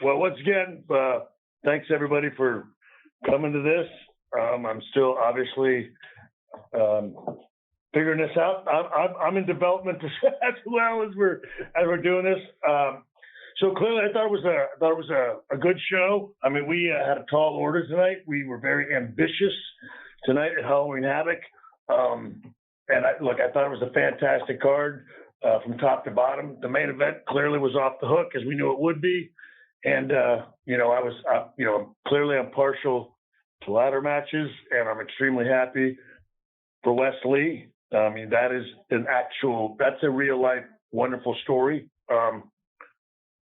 Well, once again, thanks everybody for coming to this. I'm still obviously figuring this out. I'm in development as well as we're doing this. So clearly, I thought it was a good show. I mean, we had a tall order tonight. We were very ambitious tonight at Halloween Havoc. And I thought it was a fantastic card from top to bottom. The main event clearly was off the hook, as we knew it would be. And clearly I'm partial to ladder matches, and I'm extremely happy for Wes Lee. I mean, that's a real life wonderful story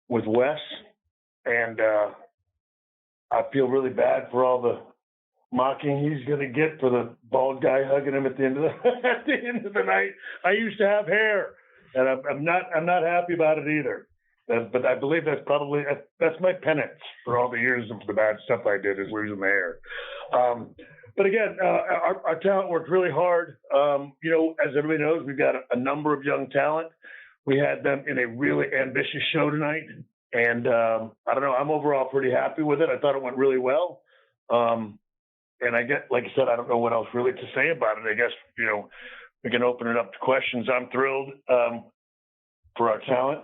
with Wes, and I feel really bad for all the mocking he's going to get for the bald guy hugging him at the end of the night. I used to have hair, and I'm not happy about it either. But I believe that's my penance for all the years of the bad stuff I did, is losing my hair. But again, our talent worked really hard. As everybody knows, we've got a number of young talent. We had them in a really ambitious show tonight, and I don't know, I'm overall pretty happy with it. I thought it went really well. And like I said, I don't know what else really to say about it. I guess, we can open it up to questions. I'm thrilled for our talent.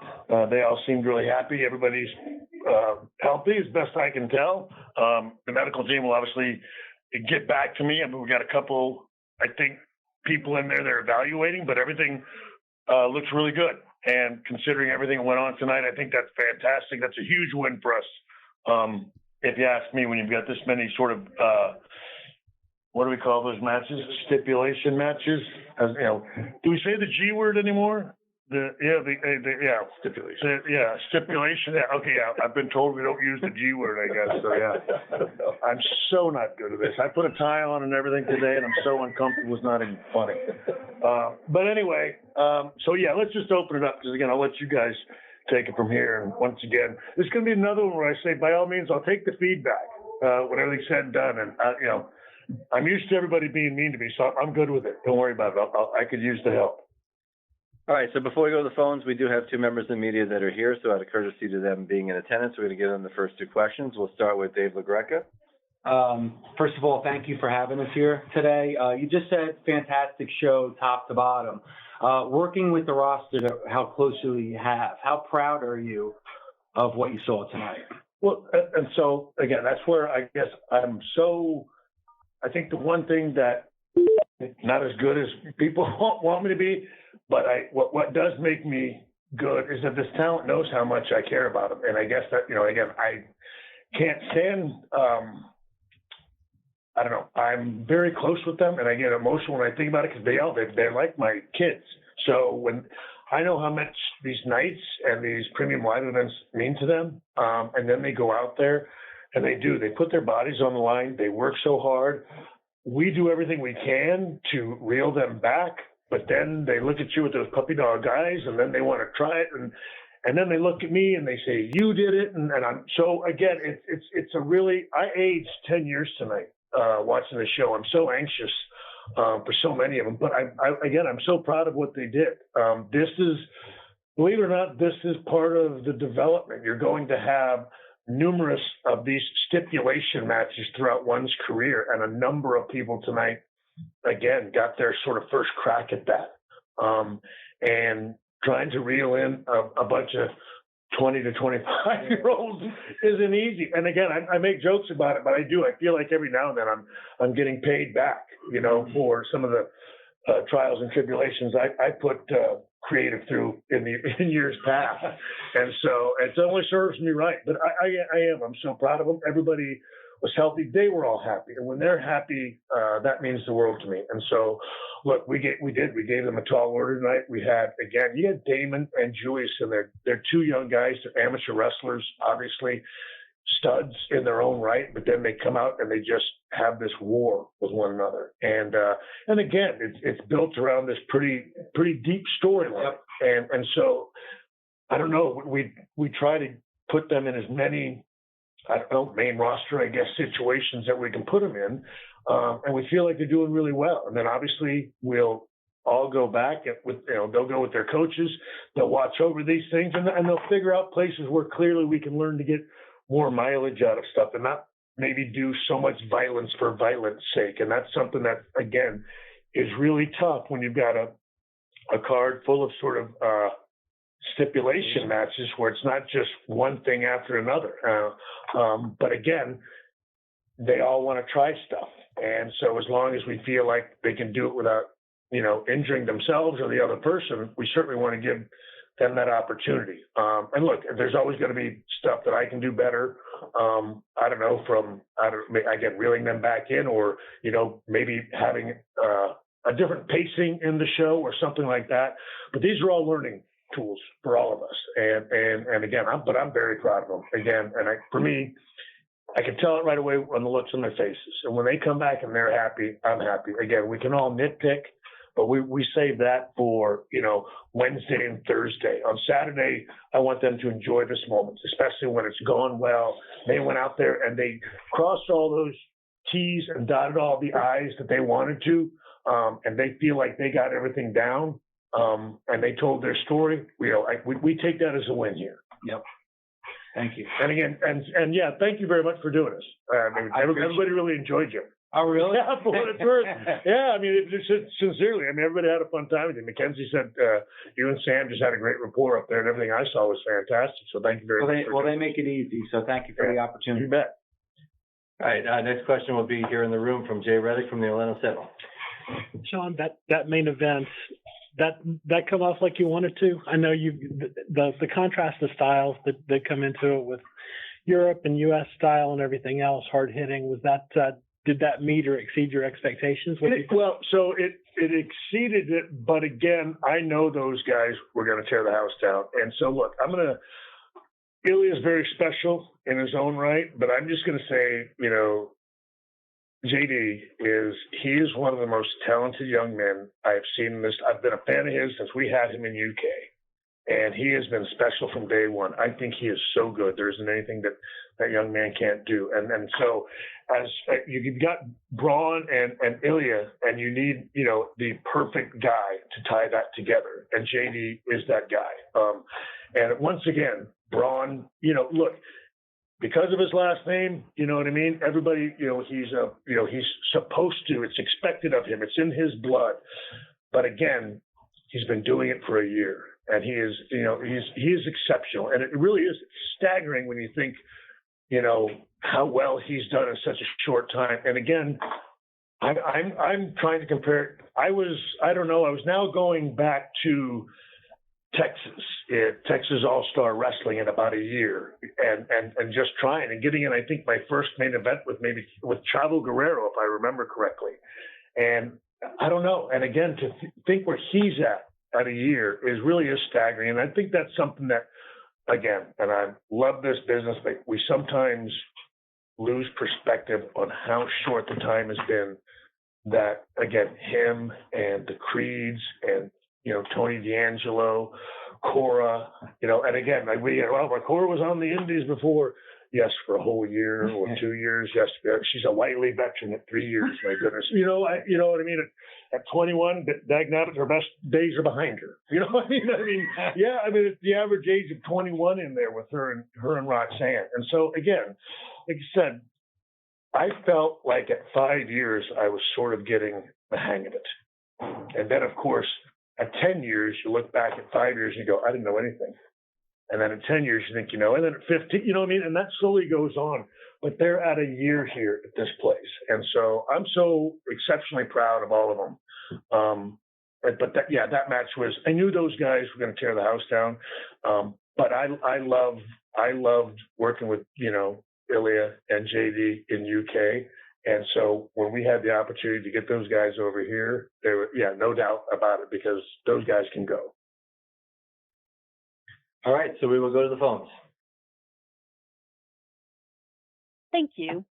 They all seemed really happy. Everybody's healthy, as best I can tell. The medical team will obviously get back to me. I mean, we got a couple, I think, people in there they're evaluating, but everything looks really good. And considering everything that went on tonight, I think that's fantastic. That's a huge win for us. If you ask me, when you've got this many sort of, what do we call those matches? Stipulation matches. Do we say the G word anymore? Stipulation. Stipulation. Yeah, okay, yeah. I've been told we don't use the G word, I guess. So yeah, I'm so not good at this. I put a tie on and everything today, and I'm so uncomfortable. It's not even funny. But anyway, so yeah, let's just open it up, because again, I'll let you guys take it from here. And once again, there's going to be another one where I say, by all means, I'll take the feedback when everything's said and done. And I'm used to everybody being mean to me, so I'm good with it. Don't worry about it. I could use the help. All right, so before we go to the phones, we do have two members of the media that are here, so out of courtesy to them being in attendance, we're going to give them the first two questions. We'll start with Dave LaGreca. First of all, thank you for having us here today. You just said fantastic show, top to bottom. Working with the roster, how closely you have, how proud are you of what you saw tonight? Well, and so, again, that's where I guess I think the one thing that not as good as people want me to be, but what does make me good is that this talent knows how much I care about them. And I guess that, again, I can't stand, I don't know, I'm very close with them, and I get emotional when I think about it, because they're like my kids. So when I know how much these nights and these premium live events mean to them, and then they go out there and they put their bodies on the line. They work so hard. We do everything we can to reel them back, but then they look at you with those puppy dog eyes, and then they want to try it, and then they look at me and they say, "You did it," and I'm so, again, it's a really, I aged 10 years tonight watching the show. I'm so anxious for so many of them, but I'm so proud of what they did. This is, believe it or not, this is part of the development. You're going to have numerous of these stipulation matches throughout one's career, and a number of people tonight, again, got their sort of first crack at that. And trying to reel in a bunch of 20 to 25-year-olds isn't easy. And again, I make jokes about it, but I feel like every now and then I'm getting paid back, for some of the trials and tribulations I put creative through in years past. And so it only serves me right. But I'm so proud of them. Everybody was healthy. They were all happy. And when they're happy, that means the world to me. And so, look, we gave them a tall order tonight. We had, again, you had Damon and Julius in there. They're two young guys. They're amateur wrestlers, obviously, studs in their own right, but then they come out and they just have this war with one another. And again, it's built around this pretty deep storyline. And so, I don't know, we try to put them in as many, I don't know, main roster, I guess, situations that we can put them in. And we feel like they're doing really well. And then obviously we'll all go back they'll go with their coaches. They'll watch over these things, and they'll figure out places where clearly we can learn to get more mileage out of stuff and not maybe do so much violence for violence sake. And that's something that, again, is really tough when you've got a card full of sort of stipulation matches where it's not just one thing after another. But again, they all want to try stuff. And so as long as we feel like they can do it without, injuring themselves or the other person, we certainly want to give them that opportunity. And look, there's always going to be stuff that I can do better. I don't know, again, reeling them back in or, maybe having a different pacing in the show or something like that. But these are all learning tools for all of us. And again, I'm very proud of them. Again, and for me, I can tell it right away on the looks on their faces. And when they come back and they're happy, I'm happy. Again, we can all nitpick, but we save that for, Wednesday and Thursday. On Saturday, I want them to enjoy this moment, especially when it's gone well. They went out there and they crossed all those T's and dotted all the I's that they wanted to, and they feel like they got everything down, and they told their story. We take that as a win here. Yep. Thank you. And again, and yeah, thank you very much for doing this. Everybody really enjoyed you. Oh, really? Yeah, for what it's worth. Yeah, sincerely. Everybody had a fun time with you. Mackenzie said you and Sam just had a great rapport up there, and everything I saw was fantastic. So thank you very much. Well, they make it easy. So thank you for the opportunity. You bet. All right, next question will be here in the room from Jay Reddick from the Orlando Sentinel. Shawn, that main event, that come off like you wanted to? I know the contrast of styles that come into it with Europe and U.S. style and everything else, hard hitting. Was that did that meet or exceed your expectations? So it exceeded it, but again, I know those guys were going to tear the house down. And so look, Ilya's very special in his own right, but I'm just going to say, JD is one of the most talented young men I've seen this. I've been a fan of his since we had him in UK, and he has been special from day one. I think he is so good. There isn't anything that young man can't do. And so as you've got Braun and Ilya, and you need, the perfect guy to tie that together. And JD is that guy. And once again, Braun, look, because of his last name, you know what I mean? Everybody, he's supposed to, it's expected of him. It's in his blood. But again, he's been doing it for a year, and he is exceptional. And it really is staggering when you think, how well he's done in such a short time. And again, I'm trying to compare. I was now going back to Texas All-Star Wrestling in about a year, and just trying and getting in. I think my first main event with Chavo Guerrero, if I remember correctly. And I don't know. And again, to think where he's at a year is staggering. And I think that's something that, again, and I love this business, but we sometimes lose perspective on how short the time has been that, again, him and the Creeds and, Tony D'Angelo, Cora, and again, Cora was on the Indies before. Yes, for a whole year or 2 years. Yes, she's a lightly veteran at 3 years. My goodness, you know what I mean. At 21, dagnabbit, her best days are behind her. You know what I mean? Yeah, it's the average age of 21 in there with her and Roxanne. And so again, like I said, I felt like at 5 years I was sort of getting the hang of it, and then of course at 10 years you look back at 5 years and you go, I didn't know anything. And then at 10 years, you think, and then at 15, and that slowly goes on. But they're at a year here at this place. And so I'm so exceptionally proud of all of them. But that match was, I knew those guys were going to tear the house down. But I loved working with, Ilya and JD in UK. And so when we had the opportunity to get those guys over here, there were, no doubt about it, because those guys can go. All right, so we will go to the phones. Thank you.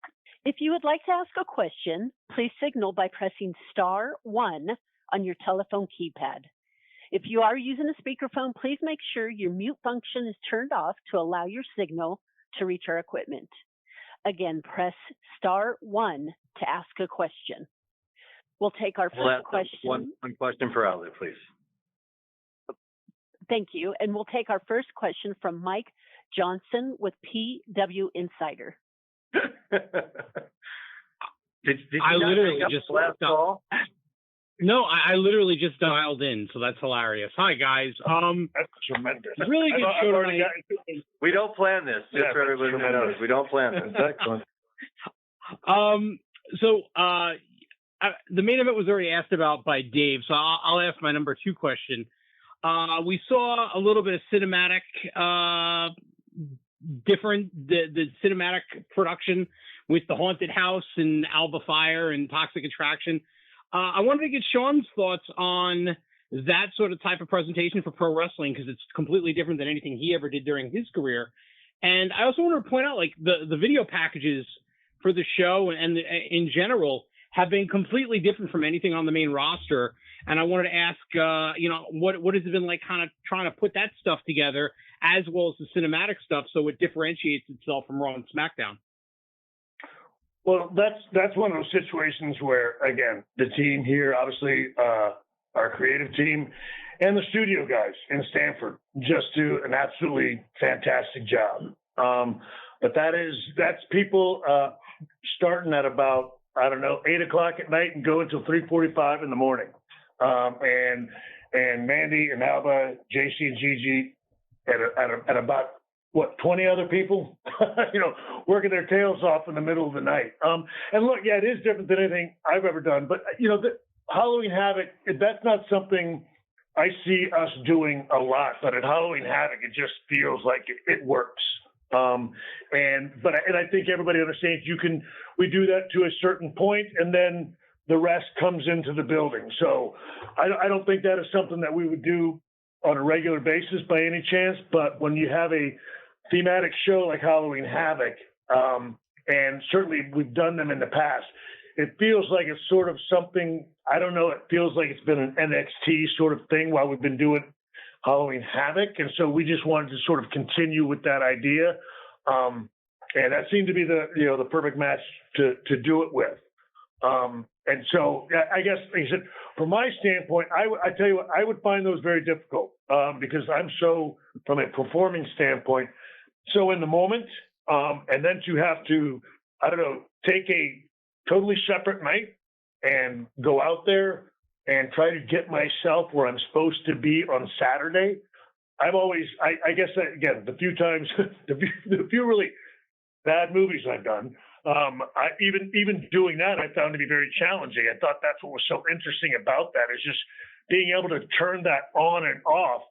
If you would like to ask a question, please signal by pressing *1 on your telephone keypad. If you are using a speakerphone, please make sure your mute function is turned off to allow your signal to reach our equipment. Again, press *1 to ask a question. We'll take our first question. One question per outlet, please. Thank you. And we'll take our first question from Mike Johnson with PW Insider. Did you I not literally pick up just the last call? No, I literally just dialed in, so that's hilarious. Hi, guys. That's tremendous. Really good show tonight. We don't plan this, just Yeah, for everybody to know. We don't plan this. Excellent. The main event was already asked about by Dave, so I'll ask my number 2 question. We saw a little bit of cinematic, the cinematic production with the Haunted House and Alba Fire and Toxic Attraction. I wanted to get Shawn's thoughts on that sort of type of presentation for pro wrestling, because it's completely different than anything he ever did during his career. And I also wanted to point out, like, the video packages for the show and in general have been completely different from anything on the main roster. And I wanted to ask, what has it been like kind of trying to put that stuff together, as well as the cinematic stuff, so it differentiates itself from Raw and SmackDown? Well, that's one of those situations where, again, the team here, obviously, our creative team and the studio guys in Stanford just do an absolutely fantastic job. But that's people starting at about, 8 o'clock at night and go until 3:45 in the morning. And Mandy and Alba, JC and Gigi at about, 20 other people, working their tails off in the middle of the night. And look, yeah, it is different than anything I've ever done. But, the Halloween Havoc, that's not something I see us doing a lot. But at Halloween Havoc, it just feels like it works. And I think everybody understands we do that to a certain point, and then the rest comes into the building. So I don't think that is something that we would do on a regular basis by any chance. But when you have a thematic show like Halloween Havoc, and certainly we've done them in the past, it feels like it's sort of something, it feels like it's been an NXT sort of thing while we've been doing Halloween Havoc. And so we just wanted to sort of continue with that idea. And that seemed to be the perfect match to do it with. And so I guess, like I said, from my standpoint, I tell you what, I would find those very difficult, because I'm so, from a performing standpoint, so in the moment, and then to have to, take a totally separate night and go out there and try to get myself where I'm supposed to be on Saturday. I've always, I guess, again, the few times, the few really bad movies I've done, even doing that, I found to be very challenging. I thought that's what was so interesting about that, is just being able to turn that on and off,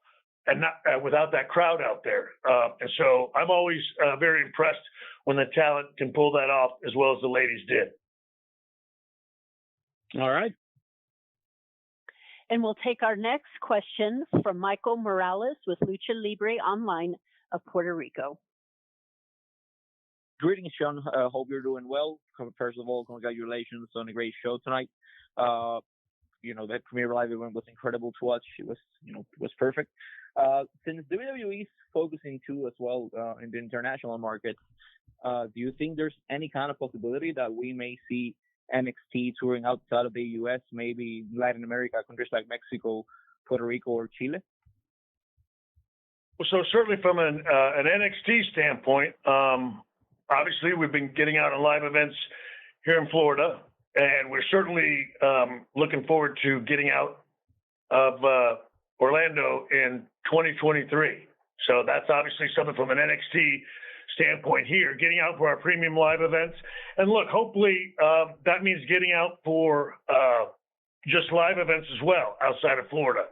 and not without that crowd out there. And so I'm always very impressed when the talent can pull that off as well as the ladies did. All right. And we'll take our next question from Michael Morales with Lucha Libre Online of Puerto Rico. Greetings, Shawn. Hope you're doing well. First of all, congratulations on a great show tonight. That premiere live event was incredible to watch. It was perfect. Since WWE is focusing too as well in the international market, do you think there's any kind of possibility that we may see NXT touring outside of the U.S., maybe Latin America, countries like Mexico, Puerto Rico, or Chile? Well, so certainly from an NXT standpoint, obviously we've been getting out on live events here in Florida, and we're certainly looking forward to getting out of Orlando in 2023. So that's obviously something from an NXT standpoint here, getting out for our premium live events. And look, hopefully that means getting out for just live events as well outside of Florida.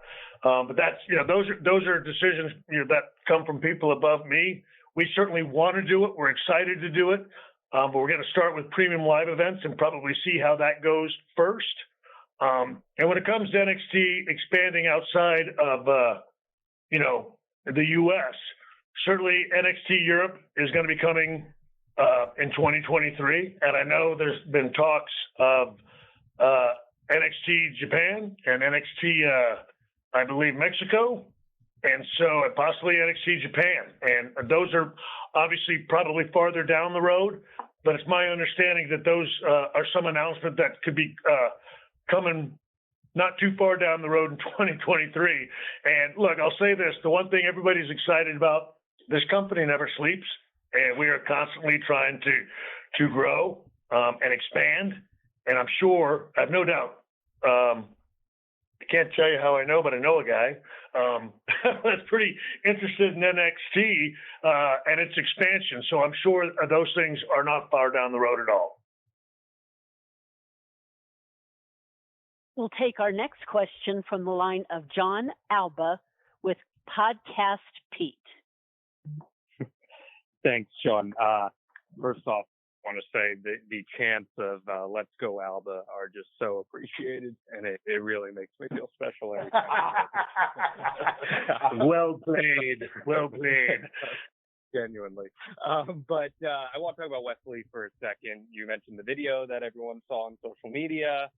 But that's, those are decisions that come from people above me. We certainly want to do it. We're excited to do it. But we're going to start with premium live events and probably see how that goes first. And when it comes to NXT expanding outside of, the U.S., certainly NXT Europe is going to be coming in 2023. And I know there's been talks of NXT Japan and NXT, I believe, Mexico. And so possibly NXT Japan. And those are obviously probably farther down the road. But it's my understanding that those are some announcement that could be coming not too far down the road in 2023. And look, I'll say this. The one thing everybody's excited about this company never sleeps, and we are constantly trying to grow and expand. And I'm sure, I have no doubt, I can't tell you how I know, but I know a guy that's pretty interested in NXT and its expansion. So I'm sure those things are not far down the road at all. We'll take our next question from the line of John Alba with Podcast Pete. Thanks, Shawn. First off, I want to say the chants of "Let's Go Alba" are just so appreciated, and it really makes me feel special every time. Well played. Well played. Genuinely. But I want to talk about Wes Lee for a second. You mentioned the video that everyone saw on social media.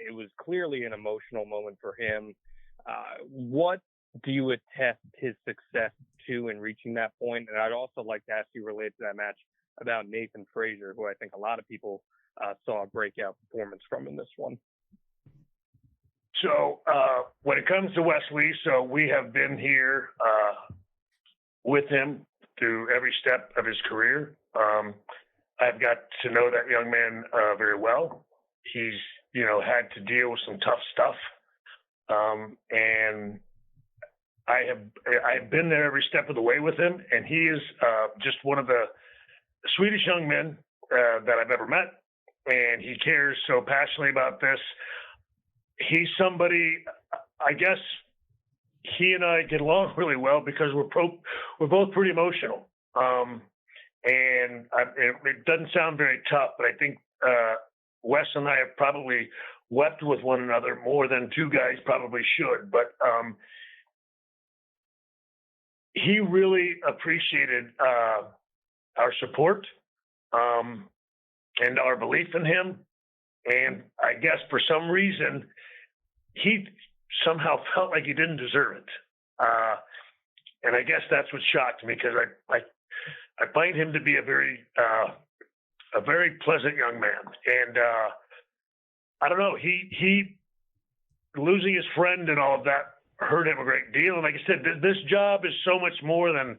It was clearly an emotional moment for him. What do you attest his success to in reaching that point? And I'd also like to ask you, related to that match, about Nathan Frazier, who I think a lot of people saw a breakout performance from in this one. So when it comes to Wes Lee, so we have been here with him through every step of his career. I've got to know that young man very well. He's, had to deal with some tough stuff. And I have been there every step of the way with him, and he is just one of the sweetest young men that I've ever met, and he cares so passionately about this. He's somebody, I guess he and I get along really well because we're both pretty emotional. And it doesn't sound very tough, but I think Wes and I have probably wept with one another more than two guys probably should. But he really appreciated our support and our belief in him. And I guess for some reason, he somehow felt like he didn't deserve it. And I guess that's what shocked me, because I find him to be a very pleasant young man. And I don't know, he losing his friend and all of that hurt him a great deal. And like I said, this job is so much more than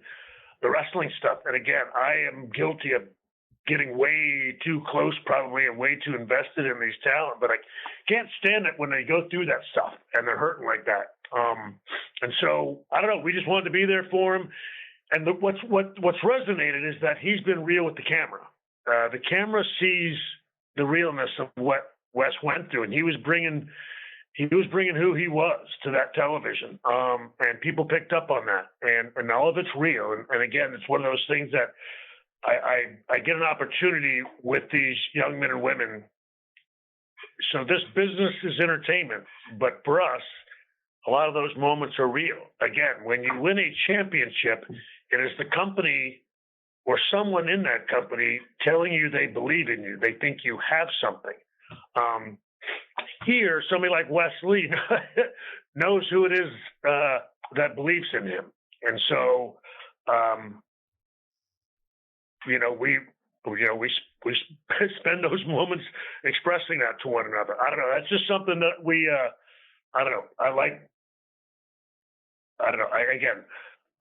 the wrestling stuff. And again, I am guilty of getting way too close probably and way too invested in these talent, but I can't stand it when they go through that stuff and they're hurting like that. And so I don't know, we just wanted to be there for him. And what's resonated is that he's been real with the camera. The camera sees the realness of what Wes went through, and he was bringing who he was to that television. And people picked up on that, and all of it's real. And again, it's one of those things that I get an opportunity with these young men and women. So this business is entertainment, but for us, a lot of those moments are real. Again, when you win a championship, it is the company or someone in that company telling you they believe in you. They think you have something. Here, somebody like Wes Lee knows who it is that believes in him. And so, we spend those moments expressing that to one another. I don't know. That's just something that we, I don't know.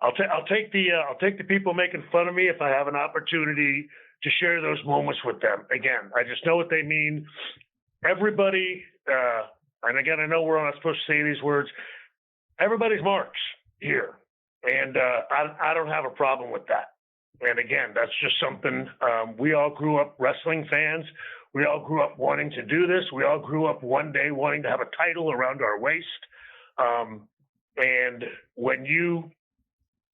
I'll take the people making fun of me if I have an opportunity to share those moments with them. Again, I just know what they mean. Everybody, and again, I know we're not supposed to say these words. Everybody's marks here, and I don't have a problem with that. And again, that's just something, we all grew up wrestling fans. We all grew up wanting to do this. We all grew up one day wanting to have a title around our waist. And when you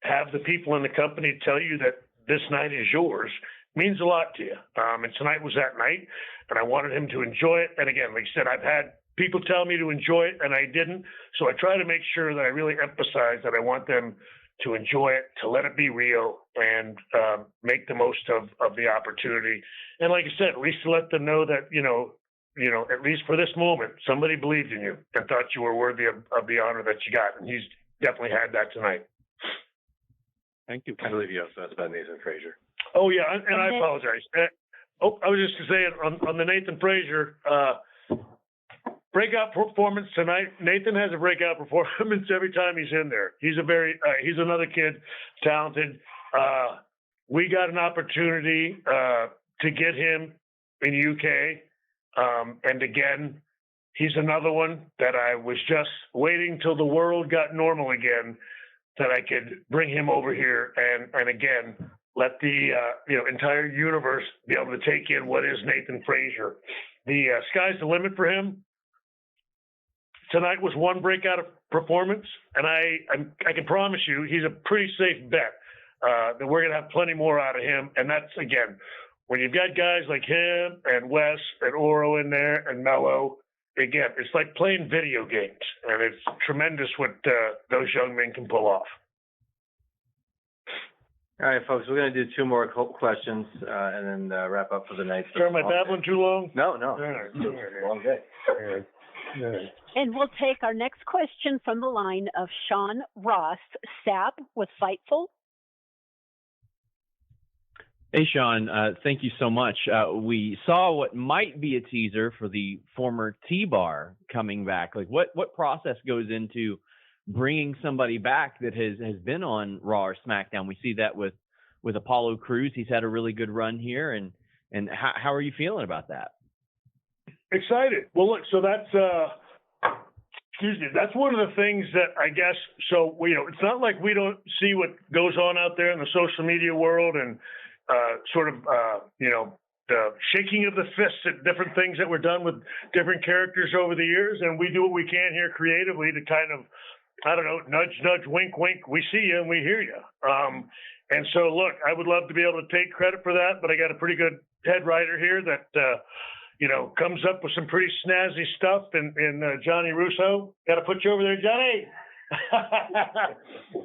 have the people in the company tell you that this night is yours, it means a lot to you. And tonight was that night, and I wanted him to enjoy it. And again, like I said, I've had people tell me to enjoy it, and I didn't. So I try to make sure that I really emphasize that I want them to enjoy it, to let it be real, and make the most of the opportunity. And like I said, at least to let them know that, at least for this moment, somebody believed in you and thought you were worthy of the honor that you got. And he's definitely had that tonight. Thank you. I believe you also asked about Nathan Frazier. Oh, yeah, and I apologize. I was just going to say on the Nathan Frazier breakout performance tonight. Nathan has a breakout performance every time he's in there. He's another kid, talented. we got an opportunity to get him in UK. And again, he's another one that I was just waiting till the world got normal again, that I could bring him over here and again, let the entire universe be able to take in what is Nathan Frazier. The sky's the limit for him. Tonight was one breakout performance, and I can promise you he's a pretty safe bet that we're going to have plenty more out of him. And that's, again, when you've got guys like him and Wes and Oro in there and Mello, again, it's like playing video games, and it's tremendous what those young men can pull off. All right, folks, we're going to do two more questions and then wrap up for the night. Sorry, am I babbling too long? No. All right. Long day. All right. And we'll take our next question from the line of Sean Ross Sapp with Fightful. Hey, Shawn, thank you so much. We saw what might be a teaser for the former T-Bar coming back. Like, what process goes into bringing somebody back that has been on Raw or SmackDown? We see that with Apollo Crews. He's had a really good run here. And how are you feeling about that? Excited. Well, look, so that's that's one of the things that I guess, so, it's not like we don't see what goes on out there in the social media world and the shaking of the fists at different things that were done with different characters over the years. And we do what we can here creatively to kind of, nudge, nudge, wink, wink. We see you and we hear you. And so, look, I would love to be able to take credit for that, but I got a pretty good head writer here that, comes up with some pretty snazzy stuff in Johnny Russo. Got to put you over there, Johnny.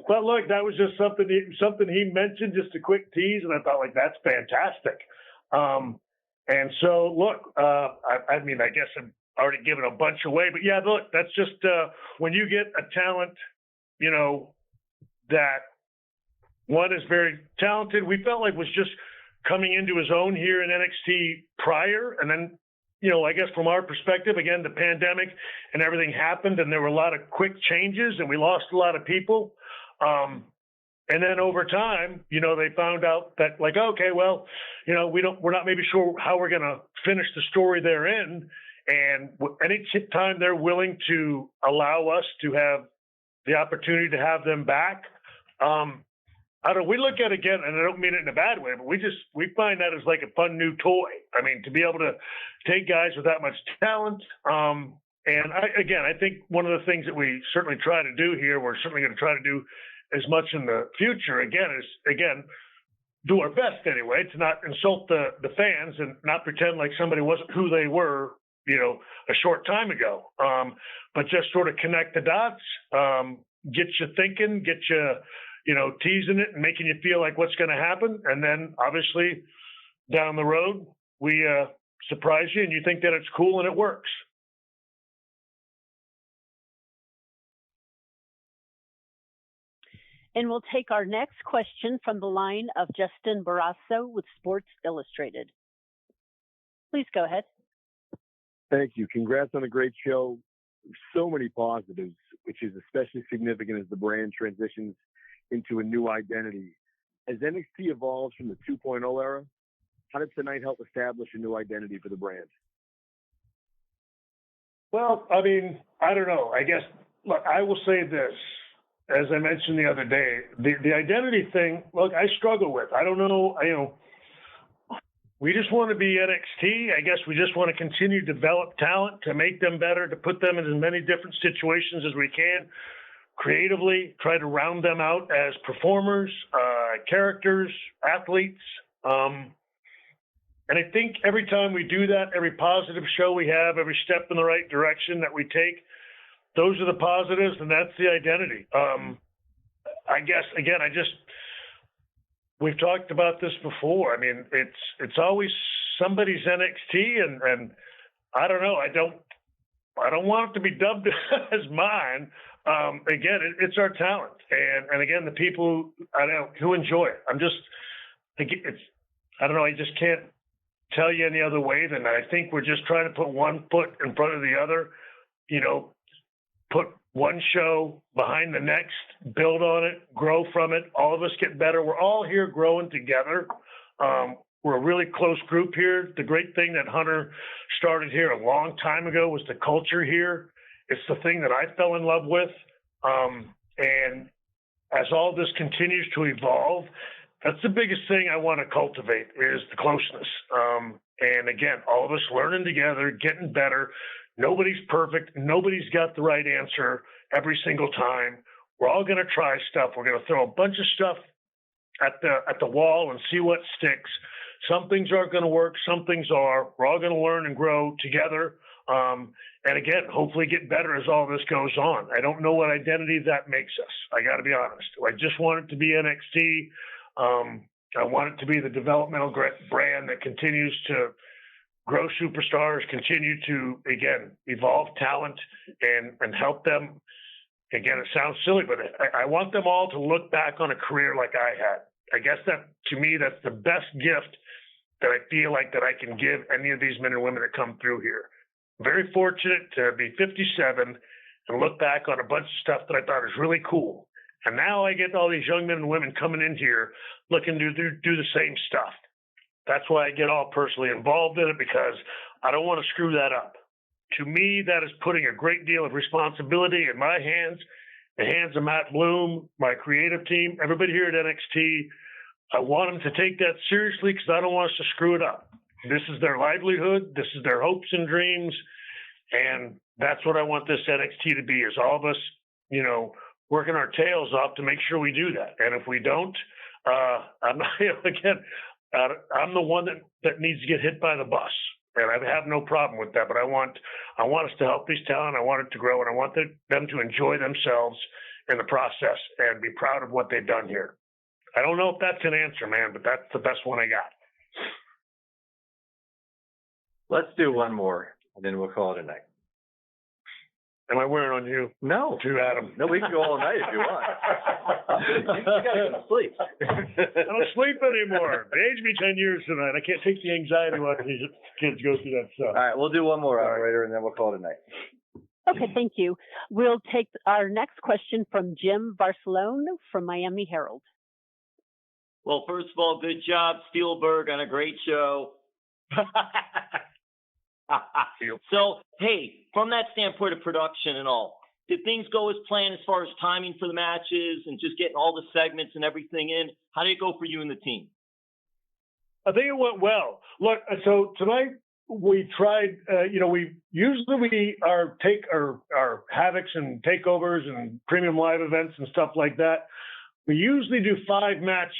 But look, that was just something he mentioned, just a quick tease, and I thought, like, that's fantastic. And so, look, I guess I'm already given a bunch away, but yeah, look, that's just when you get a talent, that one is very talented. We felt like was just coming into his own here in NXT prior, and then, I guess from our perspective, again, the pandemic and everything happened, and there were a lot of quick changes, and we lost a lot of people. And then over time, they found out that, like, okay, well, we're not maybe sure how we're going to finish the story they're in. And any time they're willing to allow us to have the opportunity to have them back, we look at it again, and I don't mean it in a bad way, but we find that as like a fun new toy. I mean, to be able to take guys with that much talent. And I think one of the things that we certainly try to do here, we're certainly going to try to do as much in the future, is do our best anyway, to not insult the fans and not pretend like somebody wasn't who they were, a short time ago. But just sort of connect the dots, get you thinking, get you, teasing it and making you feel like what's going to happen. And then obviously down the road, we surprise you and you think that it's cool and it works. And we'll take our next question from the line of Justin Barrasso with Sports Illustrated. Please go ahead. Thank you. Congrats on a great show. So many positives, which is especially significant as the brand transitions into a new identity. As NXT evolves from the 2.0 era, how did tonight help establish a new identity for the brand? Well, I mean, I don't know. I guess, look, I will say this. As I mentioned the other day, the identity thing, look, I struggle with. I don't know. We just want to be NXT. I guess we just want to continue to develop talent, to make them better, to put them in as many different situations as we can, creatively try to round them out as performers, characters, athletes. And I think every time we do that, every positive show we have, every step in the right direction that we take, those are the positives, and that's the identity. I guess, again, we've talked about this before. I mean, it's always somebody's NXT, and I don't know. I don't want it to be dubbed as mine. Again, it's our talent, and again, the people who enjoy it. I don't know. I just can't tell you any other way than that. I think we're just trying to put one foot in front of the other. Put one show behind the next, build on it, grow from it. All of us get better. We're all here growing together. We're a really close group here. The great thing that Hunter started here a long time ago was the culture here. It's the thing that I fell in love with. And as all this continues to evolve, that's the biggest thing I want to cultivate is the closeness. And again, all of us learning together, getting better. Nobody's perfect. Nobody's got the right answer every single time. We're all going to try stuff. We're going to throw a bunch of stuff at the wall and see what sticks. Some things aren't going to work. Some things are. We're all going to learn and grow together. And again, hopefully get better as all this goes on. I don't know what identity that makes us. I got to be honest. I just want it to be NXT. I want it to be the developmental brand that continues to grow superstars, continue to, again, evolve talent and help them. Again, it sounds silly, but I want them all to look back on a career like I had. I guess that, to me, that's the best gift that I feel like that I can give any of these men and women that come through here. I'm very fortunate to be 57 and look back on a bunch of stuff that I thought was really cool. And now I get all these young men and women coming in here looking to do the same stuff. That's why I get all personally involved in it, because I don't want to screw that up. To me, that is putting a great deal of responsibility in my hands, the hands of Matt Bloom, my creative team, everybody here at NXT. I want them to take that seriously because I don't want us to screw it up. This is their livelihood. This is their hopes and dreams. And that's what I want this NXT to be, is all of us, working our tails off to make sure we do that. And if we don't, I'm not, I'm the one that needs to get hit by the bus. And I have no problem with that, but I want us to help these talent. I want it to grow, and I want them to enjoy themselves in the process and be proud of what they've done here. I don't know if that's an answer, man, but that's the best one I got. Let's do one more, and then we'll call it a night. Am I wearing on you? No. To Adam. No, we can go all night if you want. You gotta go to sleep. I don't sleep anymore. They aged me 10 years tonight. I can't take the anxiety watching these kids go through that stuff. All right, we'll do one more, operator, and then we'll call it a night. Okay, thank you. We'll take our next question from Jim Barcelone from Miami Herald. Well, first of all, good job, Spielberg, on a great show. So, hey, from that standpoint of production and all, did things go as planned as far as timing for the matches and just getting all the segments and everything in? How did it go for you and the team? I think it went well. Look, so tonight we tried, we usually our Havocs and takeovers and premium live events and stuff like that. We usually do 5 matches.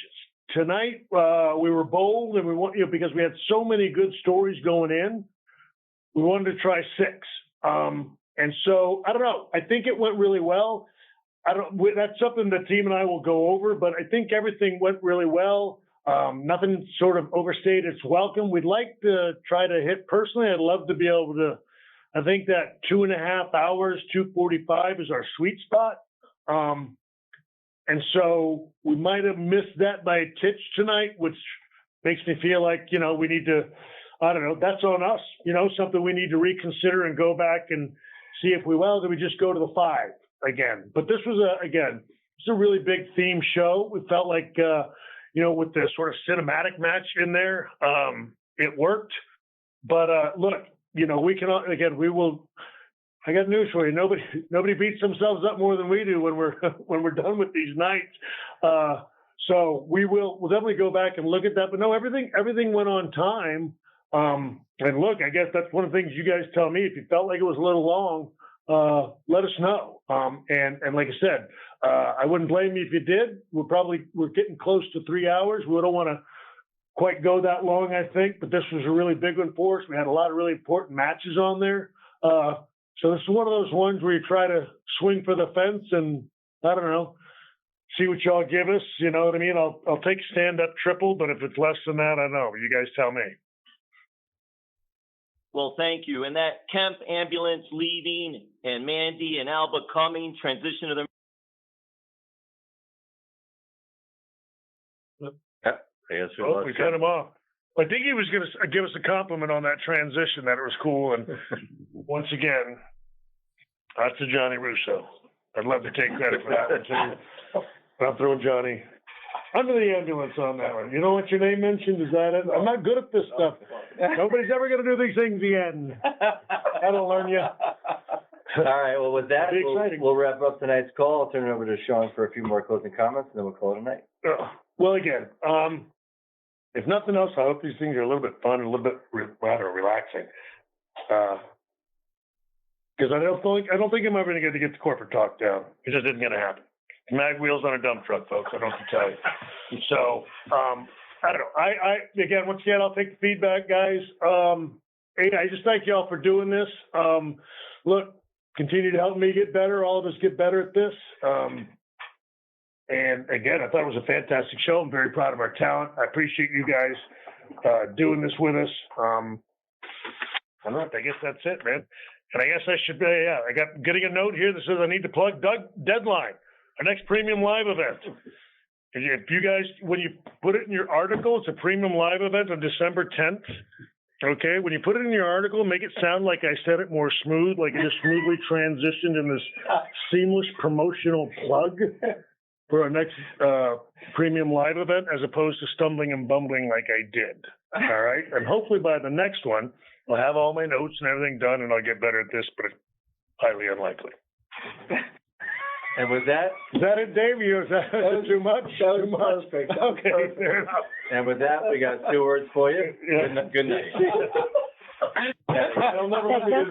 Tonight we were bold, and we want because we had so many good stories going in. We wanted to try 6. And so, I don't know. I think it went really well. That's something the team and I will go over, but I think everything went really well. Nothing sort of overstayed its welcome. We'd like to try to hit personally. I'd love to be able to, I think that 2.5 hours, 2:45 is our sweet spot. And so we might have missed that by a titch tonight, which makes me feel like, we need to, I don't know, that's on us, something we need to reconsider and go back and see if do we just go to the 5 again? But this was it's a really big theme show. We felt like, with the sort of cinematic match in there, it worked. But look, we can, again, we will, I got news for you. Nobody beats themselves up more than we do when we're done with these nights. So we'll definitely go back and look at that. But no, everything went on time. And look, I guess that's one of the things you guys tell me. If you felt like it was a little long, let us know. And like I said, I wouldn't blame you if you did. We're getting close to 3 hours. We don't want to quite go that long, I think, but this was a really big one for us. We had a lot of really important matches on there. So this is one of those ones where you try to swing for the fence and, I don't know, see what y'all give us. You know what I mean? I'll take stand-up triple, but if it's less than that, I know. You guys tell me. Well, thank you. And that Kemp ambulance leaving and Mandy and Alba coming, transition to the... We cut him off. I think he was going to give us a compliment on that transition, that it was cool. And once again, that's to Johnny Russo. I'd love to take credit for that one too. But I'm throwing Johnny under the ambulance on that one. You don't want your name mentioned? Is that it? I'm not good at this stuff. Nobody's ever going to do these things again. That'll learn you. All right. Well, with that, Exciting. we'll wrap up tonight's call. I'll turn it over to Shawn for a few more closing comments, and then we'll call it a night. Well, again, if nothing else, I hope these things are a little bit fun and a little bit relaxing. Because I don't think I'm ever going to get the corporate talk down. It just isn't going to happen. Mag wheels on a dump truck, folks. I don't have to tell you. So, I don't know. I again, once again, I'll take the feedback, guys. Hey, I just thank y'all for doing this. Look, continue to help me get better. All of us get better at this. And again, I thought it was a fantastic show. I'm very proud of our talent. I appreciate you guys doing this with us. I don't know. I guess that's it, man. And I guess I should be, I got getting a note here that says I need to plug Doug Deadline, our next premium live event. If you guys, when you put it in your article, it's a premium live event on December 10th. Okay, when you put it in your article, make it sound like I said it more smooth, like it just smoothly transitioned in this seamless promotional plug for our next premium live event, as opposed to stumbling and bumbling like I did. All right, and hopefully by the next one, I'll have all my notes and everything done, and I'll get better at this, but it's highly unlikely. And with that, is that it, Dave? Is that too much? That was perfect. Okay, fair enough. And with that, we got 2 words for you. Yeah. Good night. I'll never want to do